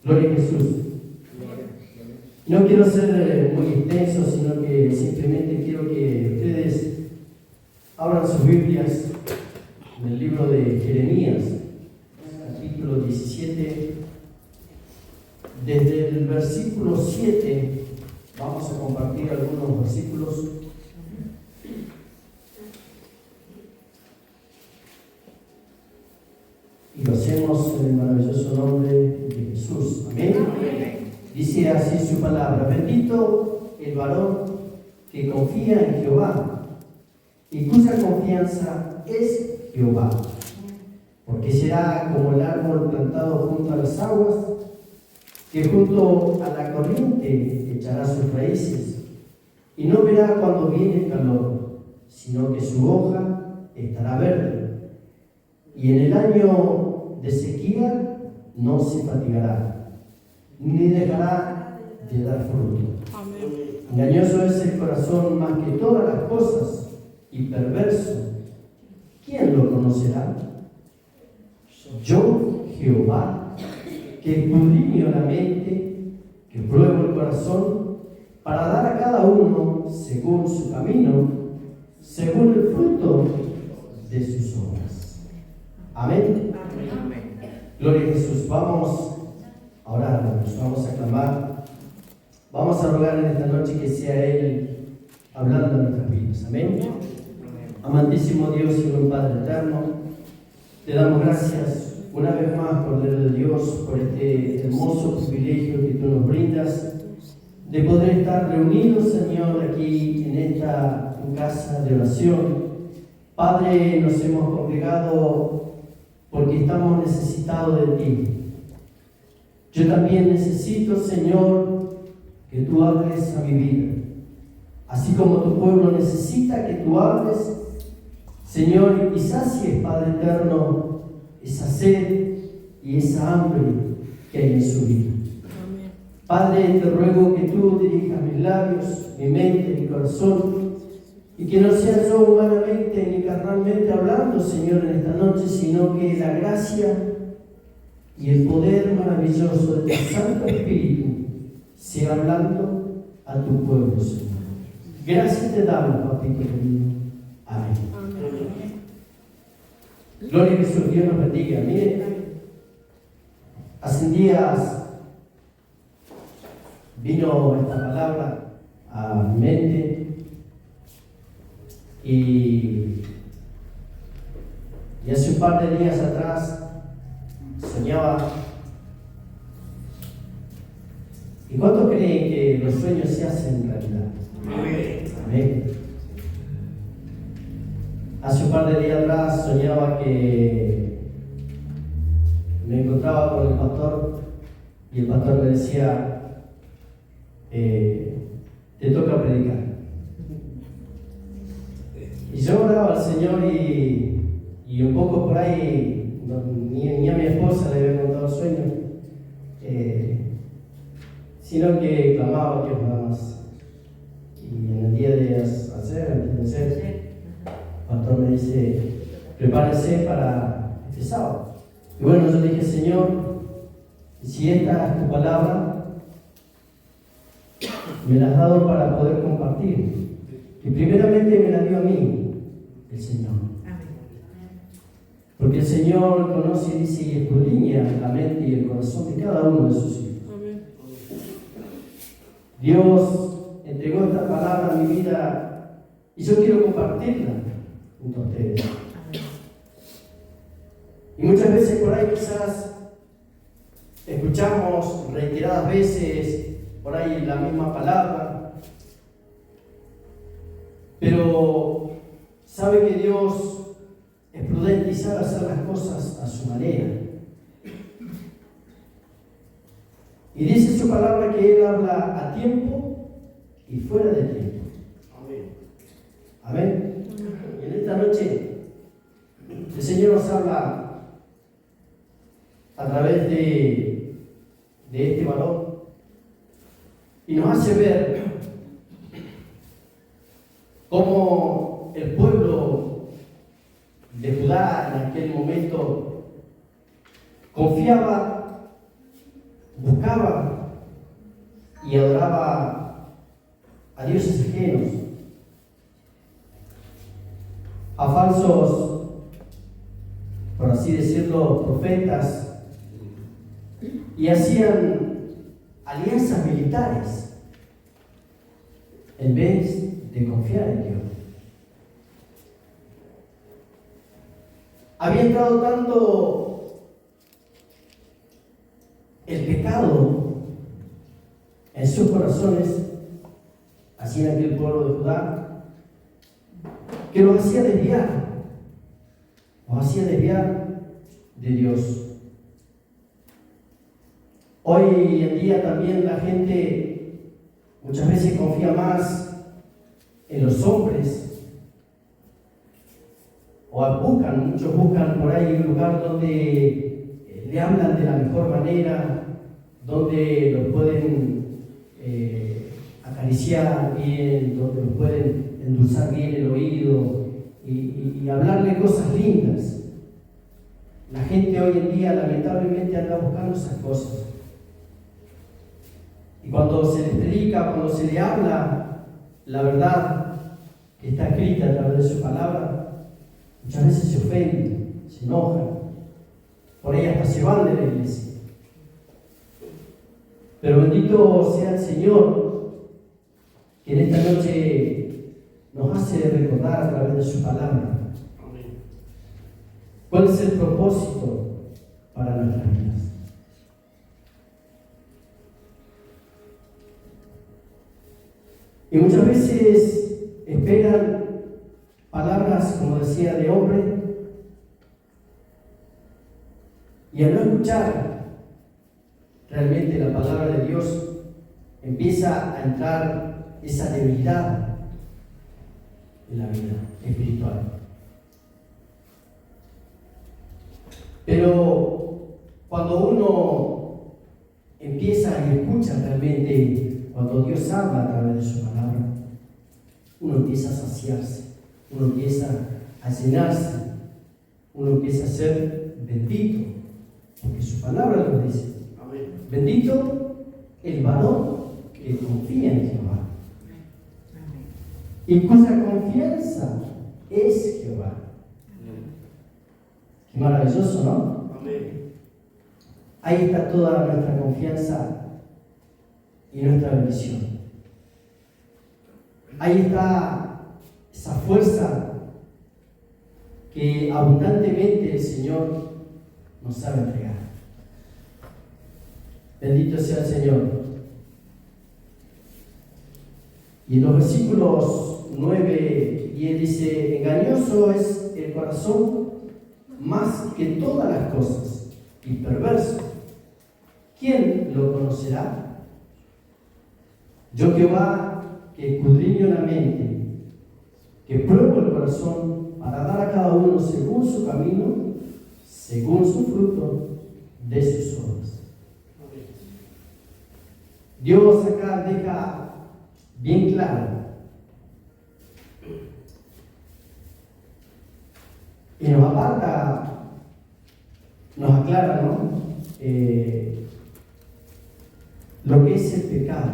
Gloria a Jesús. No quiero ser muy extenso, sino que simplemente quiero que ustedes abran sus Biblias en el libro de Jeremías, capítulo 17. Desde el versículo 7 vamos a compartir algunos versículos. Y lo hacemos en el maravilloso nombre de Jesús. Amén. Dice así su palabra: bendito el varón que confía en Jehová y cuya confianza es Jehová, porque será como el árbol plantado junto a las aguas, que junto a la corriente echará sus raíces, y no verá cuando viene el calor, sino que su hoja estará verde, y en el año de sequía no se fatigará, ni dejará de dar fruto. Amén. Engañoso es el corazón más que todas las cosas, y perverso, ¿quién lo conocerá? Yo, Jehová, que escudriño la mente, que pruebo el corazón, para dar a cada uno según su camino, según el fruto de sus obras. Amén. Amén. Gloria a Jesús. Vamos a orar, vamos a clamar, vamos a rogar en esta noche que sea Él hablando en nuestras vidas. Amén. Amantísimo Dios y buen Padre eterno, te damos gracias una vez más, Cordero de Dios, por este hermoso privilegio que tú nos brindas de poder estar reunidos, Señor, aquí en esta casa de oración. Padre, nos hemos congregado porque estamos necesitados de ti. Yo también necesito, Señor, que tú hables a mi vida, así como tu pueblo necesita que tú hables, Señor, y sacies, Padre eterno, esa sed y esa hambre que hay en su vida. Amén. Padre, te ruego que tú dirijas mis labios, mi mente, mi corazón, y que no sea yo humanamente ni carnalmente hablando, Señor, en esta noche, sino que la gracia y el poder maravilloso de tu Santo Espíritu sea hablando a tu pueblo, Señor. Gracias te damos, papito querido. Amén. Gloria a Jesús, Dios nos bendiga. Mire, hace días vino esta palabra a mi mente y hace un par de días atrás soñaba. ¿Y cuántos creen que los sueños se hacen realidad? Amén. Amén. Hace un par de días atrás soñaba que me encontraba con el pastor y el pastor me decía, te toca predicar. Y yo oraba al Señor y un poco por ahí, ni a mi esposa le había contado el sueño, sino que clamaba a Dios nada más. Y en el día de hacer, el pastor me dice, prepárese para este sábado. Y bueno, yo dije, Señor, si esta es tu palabra, me la has dado para poder compartir. Y primeramente me la dio a mí, el Señor. Porque el Señor conoce, dice, y escudriña la mente y el corazón de cada uno de sus hijos. Dios entregó esta palabra a mi vida y yo quiero compartirla junto a ustedes. Y muchas veces por ahí quizás escuchamos reiteradas veces por ahí la misma palabra, pero sabe que Dios es prudente y sabe hacer las cosas a su manera. Y dice su palabra que Él habla a tiempo y fuera de tiempo. Amén. Amén. Y en esta noche el Señor nos habla a través de este varón y nos hace ver cómo el pueblo de Judá en aquel momento confiaba buscaba y adoraba a dioses ajenos, a falsos, por así decirlo, profetas, y hacían alianzas militares en vez de confiar en Dios. Había entrado tanto el pecado en sus corazones, así en aquel pueblo de Judá, que los hacía desviar de Dios. Hoy en día también la gente muchas veces confía más en los hombres, muchos buscan por ahí un lugar donde le hablan de la mejor manera, donde los pueden acariciar bien, donde los pueden endulzar bien el oído y hablarle cosas lindas. La gente hoy en día lamentablemente anda buscando esas cosas. Y cuando se les predica, cuando se le habla la verdad que está escrita a través de su palabra, muchas veces se ofenden, se enojan, por ahí hasta se van de la iglesia. Pero bendito sea el Señor, que en esta noche nos hace recordar a través de su palabra cuál es el propósito para nuestras vidas. Y muchas veces esperan palabras, como decía, de hombre, y al no escuchar realmente la palabra de Dios, empieza a entrar esa debilidad en la vida espiritual. Pero cuando uno empieza y escucha realmente, cuando Dios habla a través de su palabra, uno empieza a saciarse, uno empieza a llenarse, uno empieza a ser bendito, porque su palabra lo dice. Amén. Bendito el varón que confía en Jehová y cuya confianza es Jehová. Qué maravilloso, ¿no? Amén. Ahí está toda nuestra confianza y nuestra bendición. Ahí está esa fuerza que abundantemente el Señor nos sabe entregar. Bendito sea el Señor. Y en los versículos 9 y 10 dice: engañoso es el corazón más que todas las cosas y perverso. ¿Quién lo conocerá? Yo Jehová, que escudriño la mente, que pruebo el corazón, para dar a cada uno según su camino, según su fruto de sus obras. Dios acá deja bien claro y nos aparta, nos aclara, ¿no? Lo que es el pecado,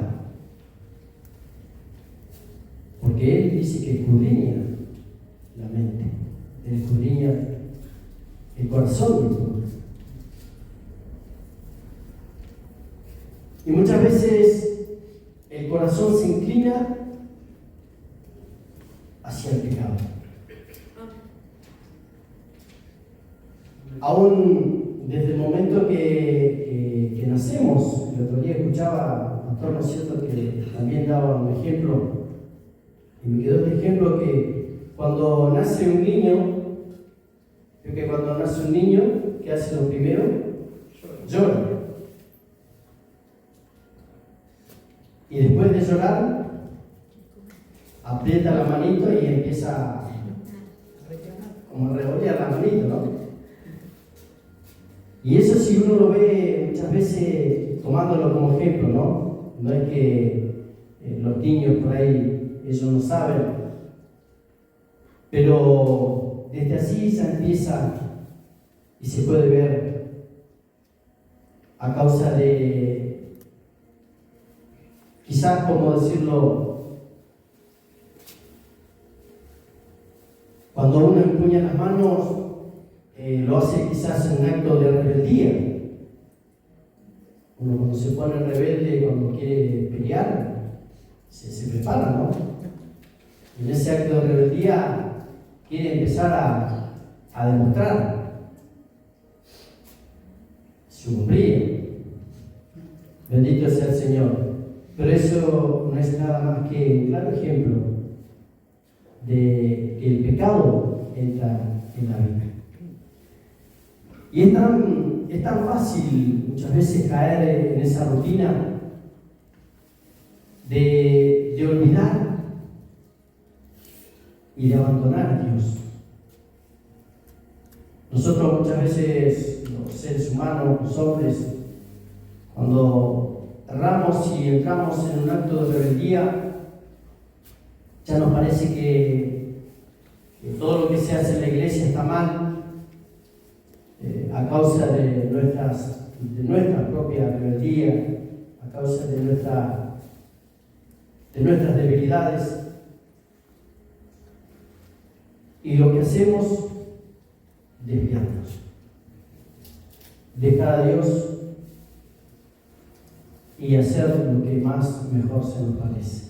porque Él dice que escudriña la mente, Él escudriña el corazón del hombre. Y muchas veces el corazón se inclina hacia el pecado. Aún desde el momento que nacemos, el otro día escuchaba a Pastor, ¿no es cierto?, que también daba un ejemplo, y me quedó este ejemplo que cuando nace un niño, ¿qué hace lo primero? Llora. Y después de llorar, aprieta la manito y empieza como a revolver la manito, ¿no? Y eso, si uno lo ve muchas veces tomándolo como ejemplo, ¿no? No es que los niños por ahí, ellos no saben, pero desde así se empieza y se puede ver a causa de, quizás, como decirlo, cuando uno empuña las manos, lo hace quizás en un acto de rebeldía. Uno cuando se pone rebelde, cuando quiere pelear, se prepara, ¿no? Y en ese acto de rebeldía quiere empezar a demostrar su hombría. Bendito sea el Señor. Pero eso no es nada más que un claro ejemplo de que el pecado entra en la vida. Y es tan fácil muchas veces caer en esa rutina de olvidar y de abandonar a Dios. Nosotros muchas veces, los seres humanos, los hombres, cuando erramos y entramos en un acto de rebeldía, ya nos parece que todo lo que se hace en la iglesia está mal, a causa de nuestra propia rebeldía, a causa de nuestras debilidades. Y lo que hacemos, desviarnos, dejar a Dios y hacer lo que más mejor se nos parece.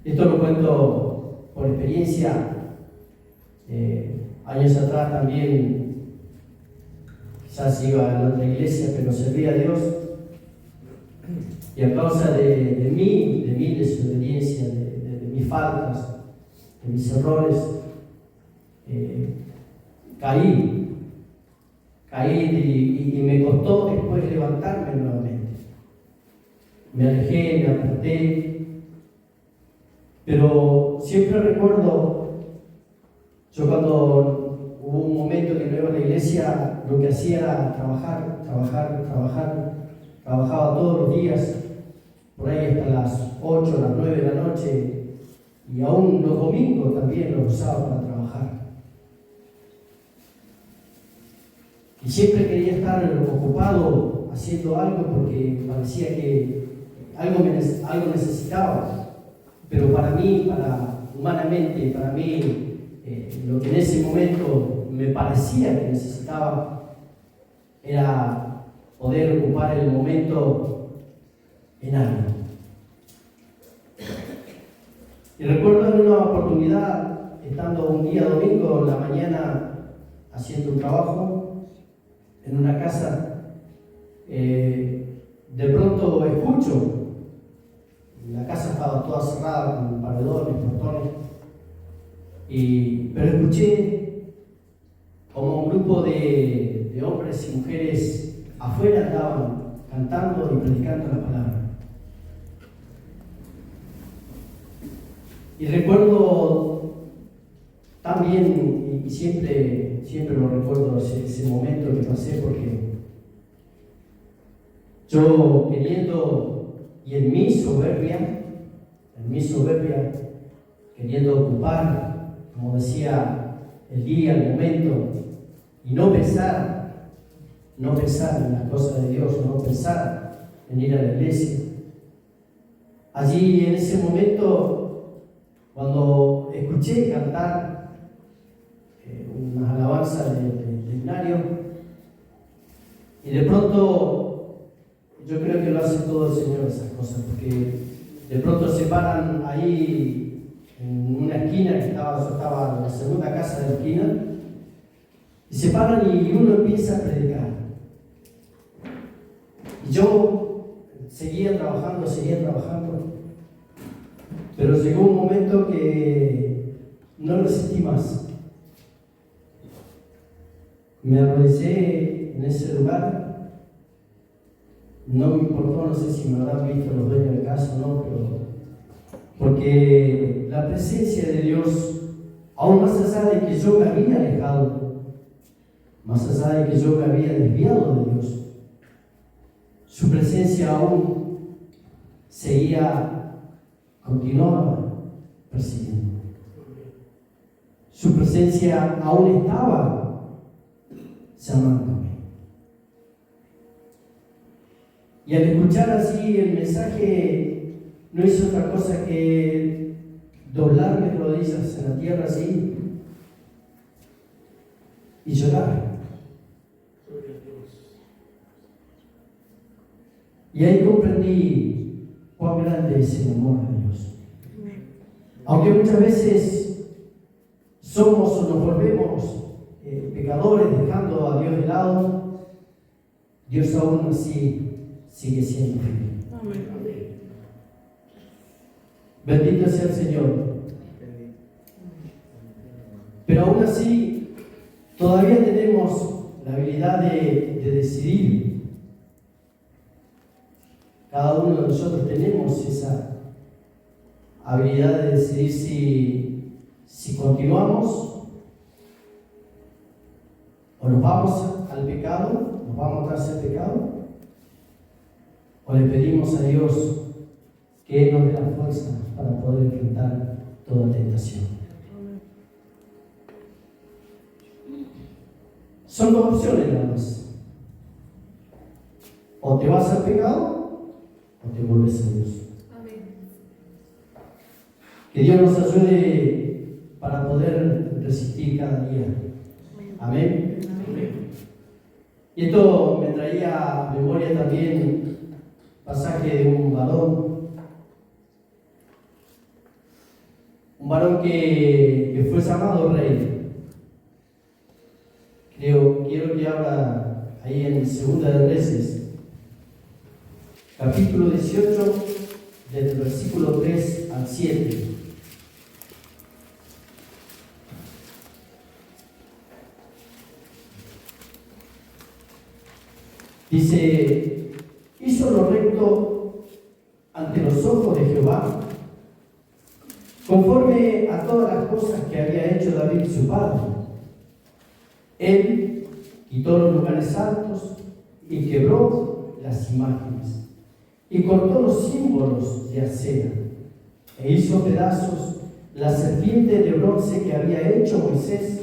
Esto lo cuento por experiencia. Años atrás también, quizás iba a otra iglesia, pero servía a Dios. Y a causa de mi desobediencia, de mis faltas, de mis errores, caí y me costó después levantarme nuevamente. Me alejé, me aparté, pero siempre recuerdo, yo cuando hubo un momento que no iba a la iglesia, lo que hacía era trabajar, trabajaba todos los días, por ahí hasta las 8, las 9 de la noche, y aún los domingos también los usaba para trabajar. Y siempre quería estar ocupado haciendo algo porque parecía que algo necesitaba. Pero para mí, humanamente, para mí, lo que en ese momento me parecía que necesitaba era poder ocupar el momento en algo. Y recuerdo en una oportunidad, estando un día domingo en la mañana haciendo un trabajo en una casa, de pronto escucho, la casa estaba toda cerrada con paredones, portones, pero escuché como un grupo de hombres y mujeres afuera andaban cantando y predicando la palabra. Y recuerdo también, y siempre lo recuerdo, ese momento que pasé, porque yo queriendo, y en mi soberbia, queriendo ocupar, como decía, el día, el momento, y no pensar en las cosas de Dios, no pensar en ir a la iglesia. Allí en ese momento, cuando escuché cantar unas alabanzas de Ignario, y de pronto, yo creo que lo hace todo el Señor esas cosas, porque de pronto se paran ahí en una esquina, yo estaba en la segunda casa de la esquina, y se paran y uno empieza a predicar. Y yo seguía trabajando, pero llegó un momento que no resistí más. Me arrodillé en ese lugar, no me importó, no sé si me habrán visto los dueños de casa o no, pero porque la presencia de Dios, aún más allá de que yo me había alejado, más allá de que yo me había desviado de Dios, su presencia aún continuaba persiguiendo. Su presencia aún estaba llamándome. Y al escuchar así el mensaje, no hice otra cosa que doblar mis rodillas en la tierra así y llorar. Y ahí comprendí cuán grande es el amor de Dios. Aunque muchas veces somos o nos volvemos pecadores dejando a Dios de lado, Dios aún así sigue siendo fiel. Amén. Bendito sea el Señor. Pero aún así, todavía tenemos la habilidad de decidir. Cada uno de nosotros tenemos esa habilidad de decidir si continuamos o nos vamos al pecado, nos vamos tras el pecado, o le pedimos a Dios que Él nos dé la fuerza para poder enfrentar toda tentación. Son dos opciones nada más. O te vas al pecado o te vuelves a Dios. Amén. Que Dios nos ayude para poder resistir cada día. Amén. Amén. Y esto me traía a memoria también pasaje de un varón que fue llamado rey. Quiero que abra ahí en Segunda de Reyes, capítulo 18, del versículo 3 al 7. Dice: hizo lo recto ante los ojos de Jehová, conforme a todas las cosas que había hecho David su padre. Él quitó los lugares altos y quebró las imágenes, y cortó los símbolos de acera, e hizo pedazos la serpiente de bronce que había hecho Moisés,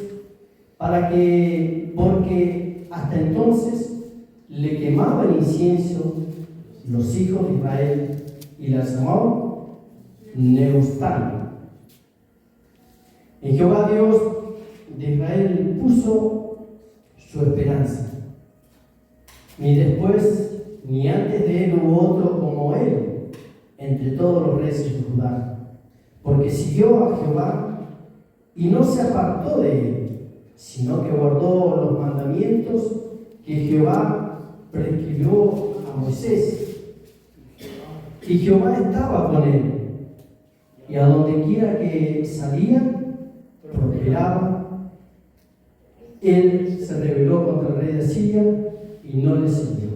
porque hasta entonces le quemaban incienso los hijos de Israel, y la llamó Neustán. En Jehová Dios de Israel puso su esperanza. Ni después ni antes de él hubo otro como él entre todos los reyes de Judá, porque siguió a Jehová y no se apartó de él, sino que guardó los mandamientos que Jehová prescribió a Moisés. Y Jehová estaba con él, y a donde quiera que salía, prosperaba. Él se rebeló contra el rey de Asiria y no le sirvió.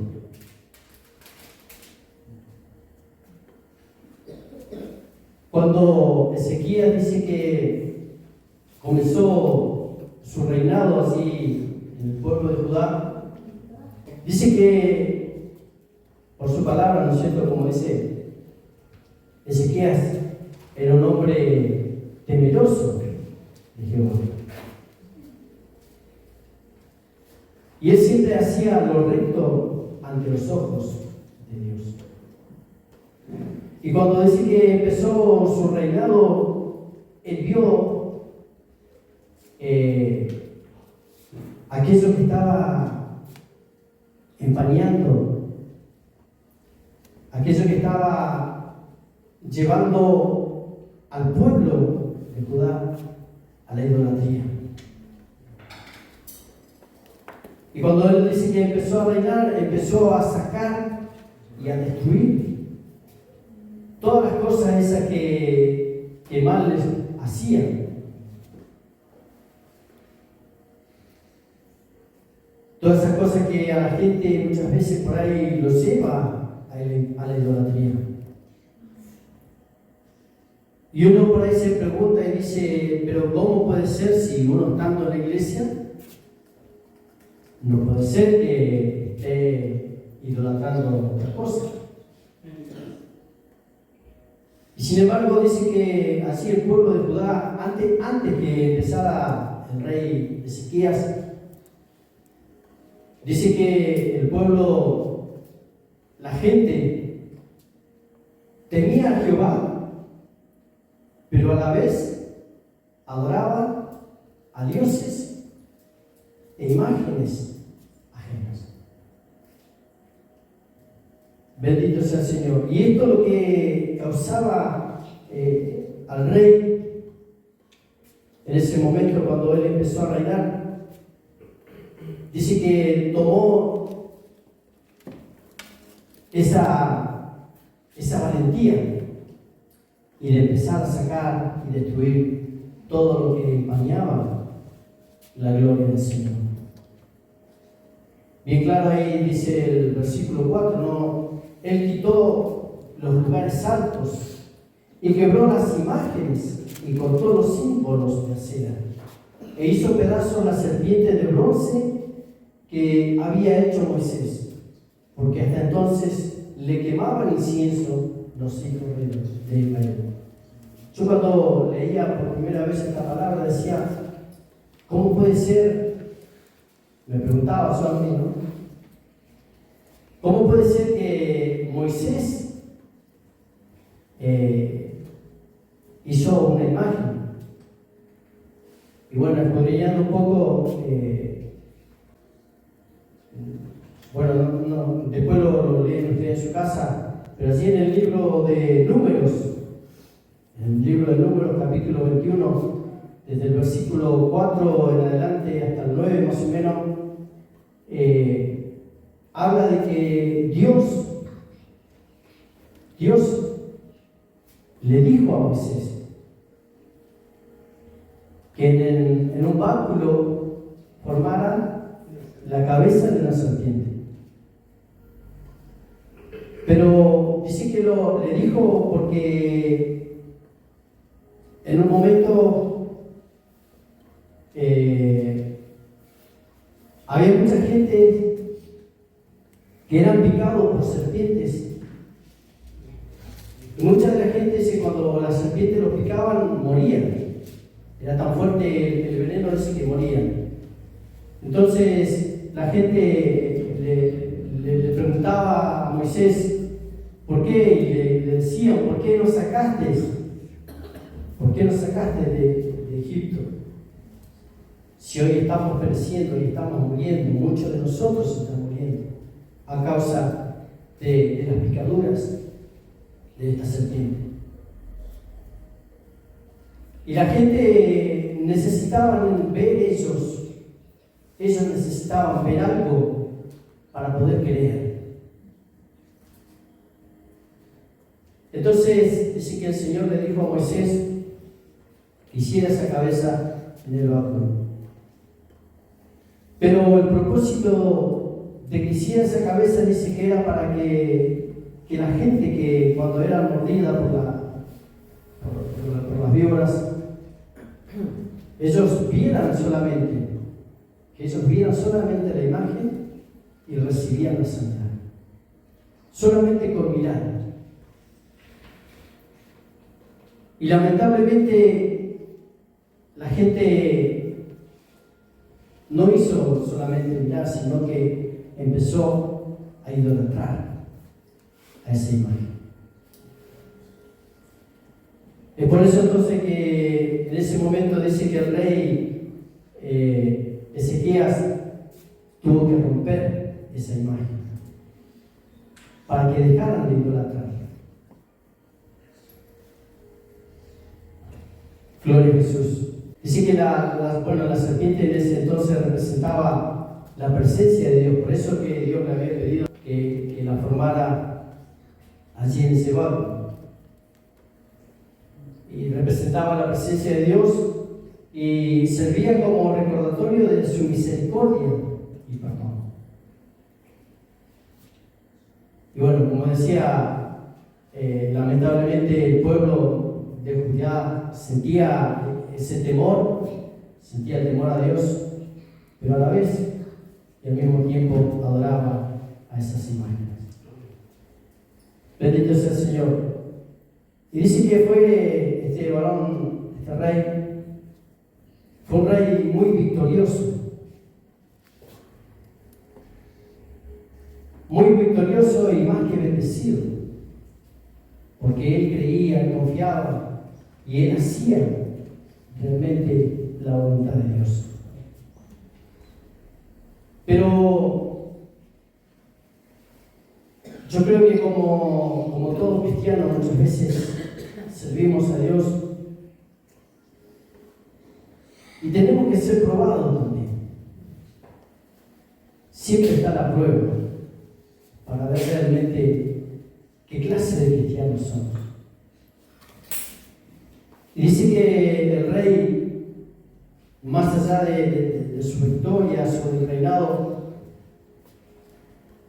Cuando Ezequías dice que comenzó su reinado así en el pueblo de Judá, dice que, por su palabra, ¿no es cierto?, como dice Ezequías, era un hombre temeroso de Jehová. Y él siempre hacía lo recto ante los ojos de Dios. Y cuando dice que empezó su reinado, él vio aquello que estaba empañando, aquello que estaba llevando al pueblo de Judá a la idolatría. Y cuando él dice que empezó a reinar, empezó a sacar y a destruir todas las cosas esas que mal les hacían. Todas esas cosas que a la gente muchas veces por ahí los lleva a la idolatría. Y uno por ahí se pregunta y dice: pero ¿cómo puede ser si uno estando en la iglesia? No puede ser que esté idolatrando otra cosa. Y sin embargo dice que así el pueblo de Judá, antes que empezara el rey Ezequías, dice que el pueblo, la gente temía a Jehová, pero a la vez adoraba a dioses e imágenes ajenas. Bendito sea el Señor. Y esto lo que causaba al rey en ese momento cuando él empezó a reinar, dice que tomó esa valentía y de empezar a sacar y destruir todo lo que empañaba la gloria del Señor. Bien claro ahí dice el versículo 4, ¿no? Él quitó los lugares altos y quebró las imágenes y cortó los símbolos de acera e hizo pedazos la serpiente de bronce que había hecho Moisés, porque hasta entonces le quemaban incienso los hijos de Israel. Yo cuando leía por primera vez esta palabra decía, ¿cómo puede ser? Me preguntaba yo a mí, ¿no? ¿Cómo puede ser que Moisés hizo una imagen? Y bueno, escudriñando un poco, después lo leen ustedes en su casa, pero así en el libro de Números, capítulo 21, desde el versículo 4 en adelante hasta el 9 más o menos, habla de que Dios le dijo a Moisés que en un báculo formara la cabeza de una serpiente. Pero dice que le dijo porque en un momento había mucha gente que eran picados por serpientes. Y mucha de la gente dice cuando las serpientes los picaban morían. Era tan fuerte el veneno ese que morían. Entonces la gente le preguntaba a Moisés ¿por qué? Y le decían, ¿por qué nos sacaste? ¿Por qué nos sacaste de Egipto? Si hoy estamos pereciendo y estamos muriendo, muchos de nosotros están muriendo a causa de las picaduras de esta serpiente. Y la gente necesitaban ver ellos necesitaban ver algo para poder creer. Entonces dice que el Señor le dijo a Moisés que hiciera esa cabeza en el báculo. Pero el propósito de que hiciera esa cabeza dice que era para que la gente que cuando era mordida por las víboras, ellos vieran solamente la imagen y recibían la sanidad. Solamente con mirar. Y lamentablemente la gente no hizo solamente mirar, sino que empezó a idolatrar a esa imagen. Es por eso entonces que en ese momento dice que el rey Ezequías tuvo que romper esa imagen para que dejaran de idolatrar. Gloria a Jesús. Dice que la serpiente en ese entonces representaba la presencia de Dios, por eso que Dios le había pedido que la formara allí en ese báculo. Y representaba la presencia de Dios y servía como recordatorio de su misericordia y perdón. Y bueno, como decía, lamentablemente el pueblo de Judá sentía ese temor, sentía el temor a Dios, pero a la vez y al mismo tiempo adoraba a esas imágenes. Bendito sea el Señor. Y dice que fue este varón, este rey, fue un rey muy victorioso, muy muy victorioso y más que bendecido, porque él creía, confiaba y él hacía realmente la voluntad de Dios. Pero yo creo que como todo cristiano muchas veces servimos a Dios y tenemos que ser probados también. Siempre está la prueba para ver realmente qué clase de cristianos somos. Y dice que el rey, más allá de su victoria sobre el reinado,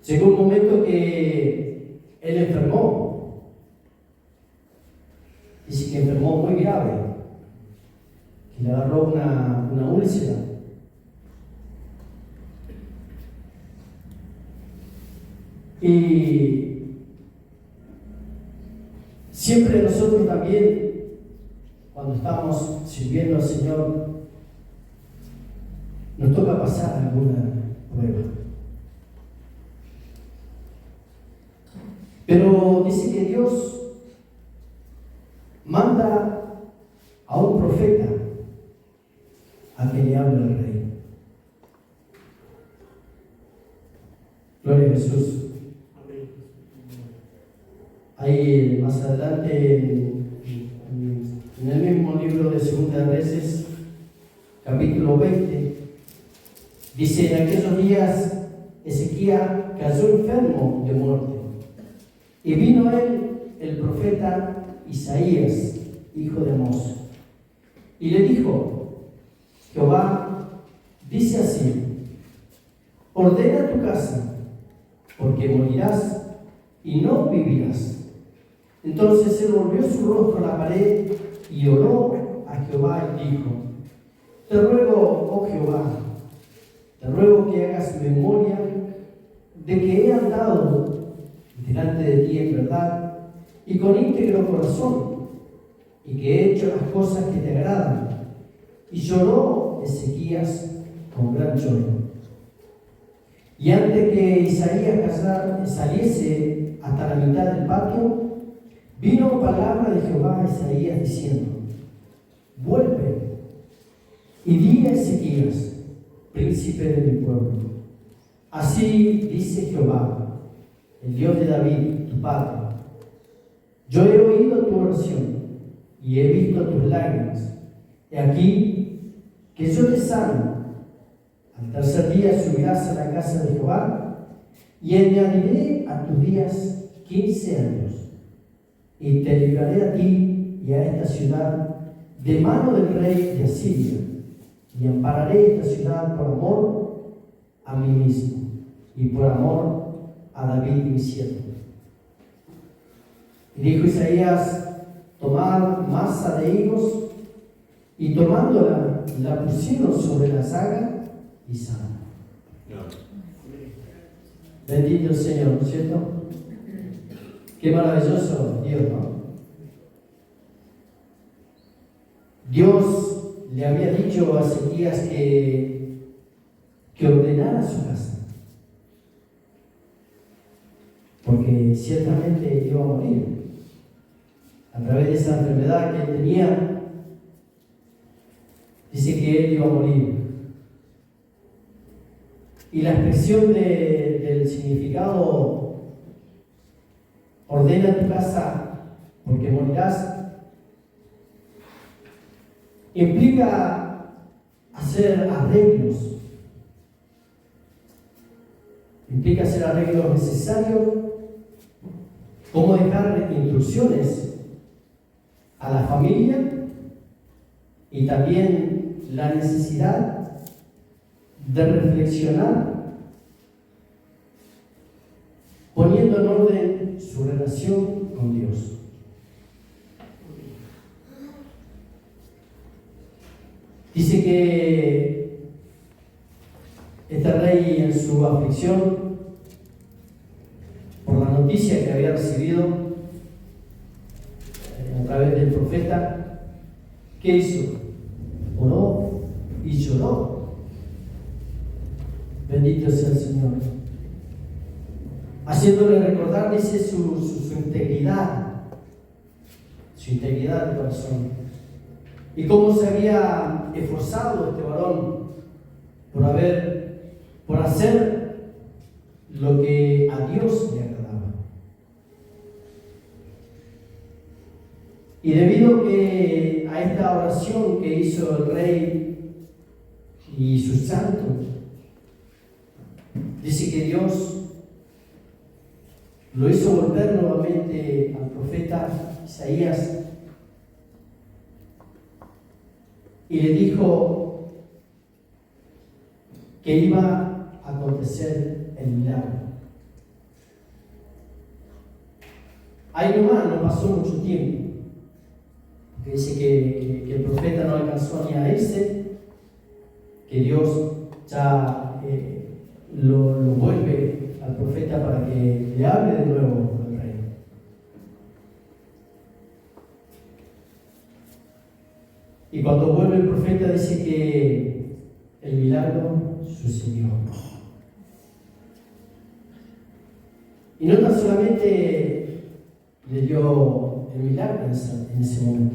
llegó un momento que él enfermó. Dice que enfermó muy grave, que le agarró una úlcera. Y siempre nosotros también, cuando estamos sirviendo al Señor, nos toca pasar alguna prueba. Pero dice que Dios manda a un profeta a que le hable al rey. Gloria a Jesús. Ahí más adelante, en el mismo libro de Segunda de Reyes, capítulo 20, dice: en aquellos días Ezequías cayó enfermo de muerte, y vino a él el profeta Isaías, hijo de Amós, y le dijo: Jehová dice así: ordena tu casa, porque morirás y no vivirás. Entonces él volvió su rostro a la pared y oró a Jehová y dijo: te ruego, oh Jehová, te ruego que hagas memoria de que he andado delante de ti en verdad y con íntegro corazón, y que he hecho las cosas que te agradan. Y lloró Ezequías con gran lloro. Y antes que Isaías saliese hasta la mitad del patio, vino palabra de Jehová a Isaías diciendo: vuelve y di a Ezequías, príncipe de mi pueblo: así dice Jehová, el Dios de David, tu padre: yo he oído tu oración y he visto tus lágrimas. He aquí que yo te sano. Al tercer día subirás a la casa de Jehová, y añadiré a tus días 15 años, y te libraré a ti y a esta ciudad de mano del rey de Asiria, y ampararé esta ciudad por amor a mí mismo y por amor a David mi siervo. Y dijo Isaías: tomad masa de higos, y tomándola la pusieron sobre la saga y sana. Bendito el Señor, ¿cierto? Qué maravilloso Dios, ¿no? Dios le había dicho a Ezequías que ordenara su casa, porque ciertamente iba a morir a través de esa enfermedad que él tenía. Dice que él iba a morir. Y la expresión del significado ordena tu casa porque morirás implica hacer arreglos, necesarios, como dejar instrucciones a la familia, y también la necesidad de reflexionar, poniendo en orden su relación con Dios. Dice que este rey, en su aflicción por la noticia que había recibido a través del profeta, ¿qué hizo? Oró y lloró. Bendito sea el Señor. haciéndole recordar, dice, su integridad de corazón. Y cómo se había esforzado este varón por hacer lo que a Dios le agradaba. Y debido a esta oración que hizo el rey y sus santos, dice que Dios lo hizo volver nuevamente al profeta Isaías y le dijo que iba a acontecer el milagro. Ahí nomás no pasó mucho tiempo, porque dice que el profeta no alcanzó ni a irse, que Dios ya lo vuelve al profeta para que le hable de nuevo al rey. Y cuando vuelve el profeta dice que el milagro sucedió. Y no tan solamente le dio el milagro en ese momento,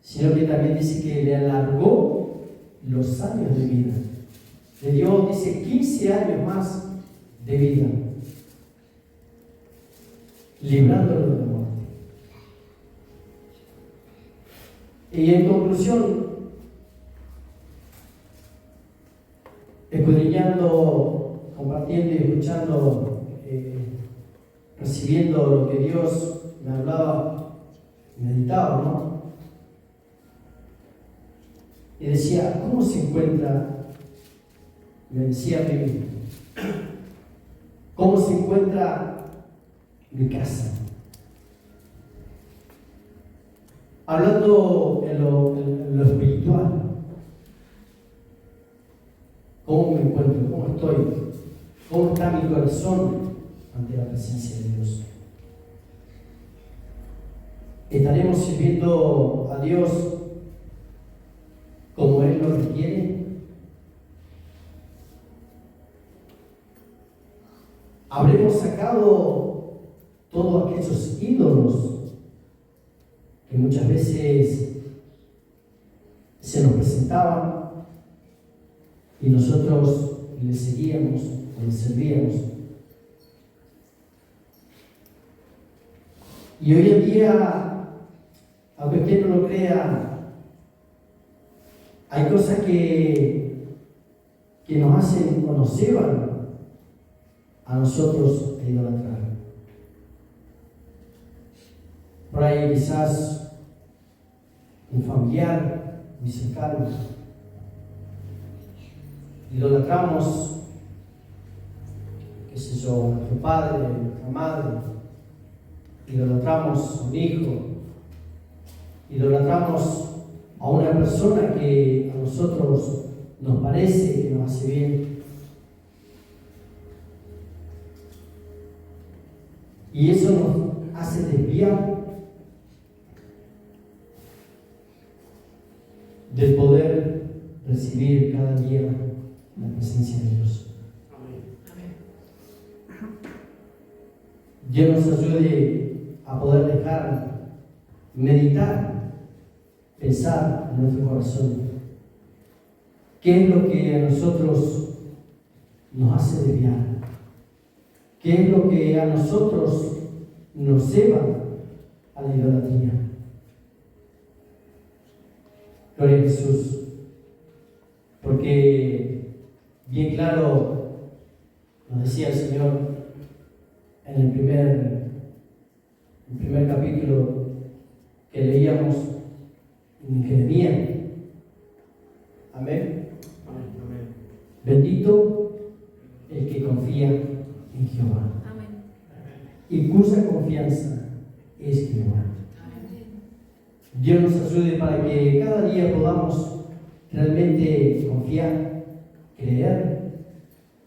sino que también dice que le alargó los años de vida. Le dio, dice, 15 años más de vida, librándolo de la muerte. Y en conclusión, escudriñando, compartiendo y escuchando, recibiendo lo que Dios me hablaba, meditaba, ¿no? Y decía, ¿cómo se encuentra? Me decía a mí, ¿cómo se encuentra mi casa? Hablando en lo espiritual, ¿cómo me encuentro? ¿Cómo estoy? ¿Cómo está mi corazón ante la presencia de Dios? ¿Estaremos sirviendo a Dios como Él lo requiere? ¿Habremos sacado todos aquellos ídolos que muchas veces se nos presentaban y nosotros le seguíamos o le servíamos? Y hoy en día, aunque usted no lo crea, hay cosas que nos hacen o nos llevan a nosotros a idolatrar. Por ahí quizás un familiar muy cercano. Idolatramos, qué sé yo, a nuestro padre, a nuestra madre. Idolatramos a un hijo. Idolatramos a una persona que a nosotros nos parece que nos hace bien. Y eso nos hace desviar del poder recibir cada día la presencia de Dios. Dios nos ayude a poder dejar, meditar, pensar en nuestro corazón. ¿Qué es lo que a nosotros nos hace desviar? ¿Qué es lo que a nosotros nos lleva a la idolatría? Gloria a Jesús. Porque bien claro nos decía el Señor en el primer capítulo que leíamos en Jeremías. Amén. Amén. Bendito el que confía en Jehová. Amén. Y cuya confianza es Jehová. Amén. Dios nos ayude para que cada día podamos realmente confiar, creer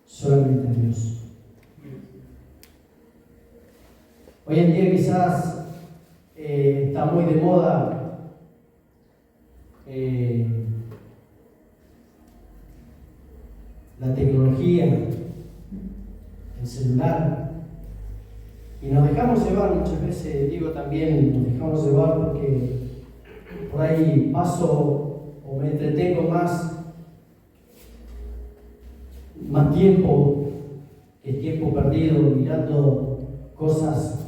solamente en Dios. Hoy en día quizás está muy de moda la tecnología, el celular, Y nos dejamos llevar muchas veces, digo también, nos dejamos llevar porque por ahí paso o me entretengo más tiempo que tiempo perdido mirando cosas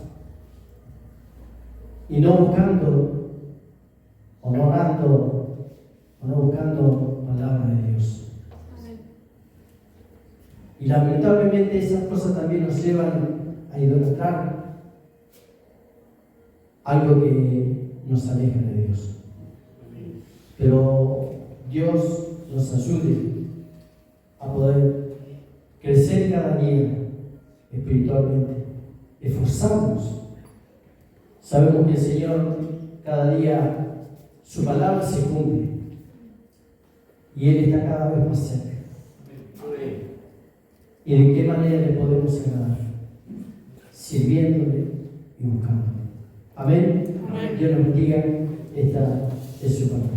y no buscando o no orando o no buscando palabra de Dios. Y lamentablemente esas cosas también nos llevan a idolatrar algo que nos aleja de Dios. Pero Dios nos ayude a poder crecer cada día espiritualmente, esforzarnos. Sabemos que el Señor cada día su palabra se cumple y Él está cada vez más cerca. ¿Y de qué manera le podemos agradar? Sirviéndole y buscándole. Amén. Dios nos bendiga. Esta es su palabra.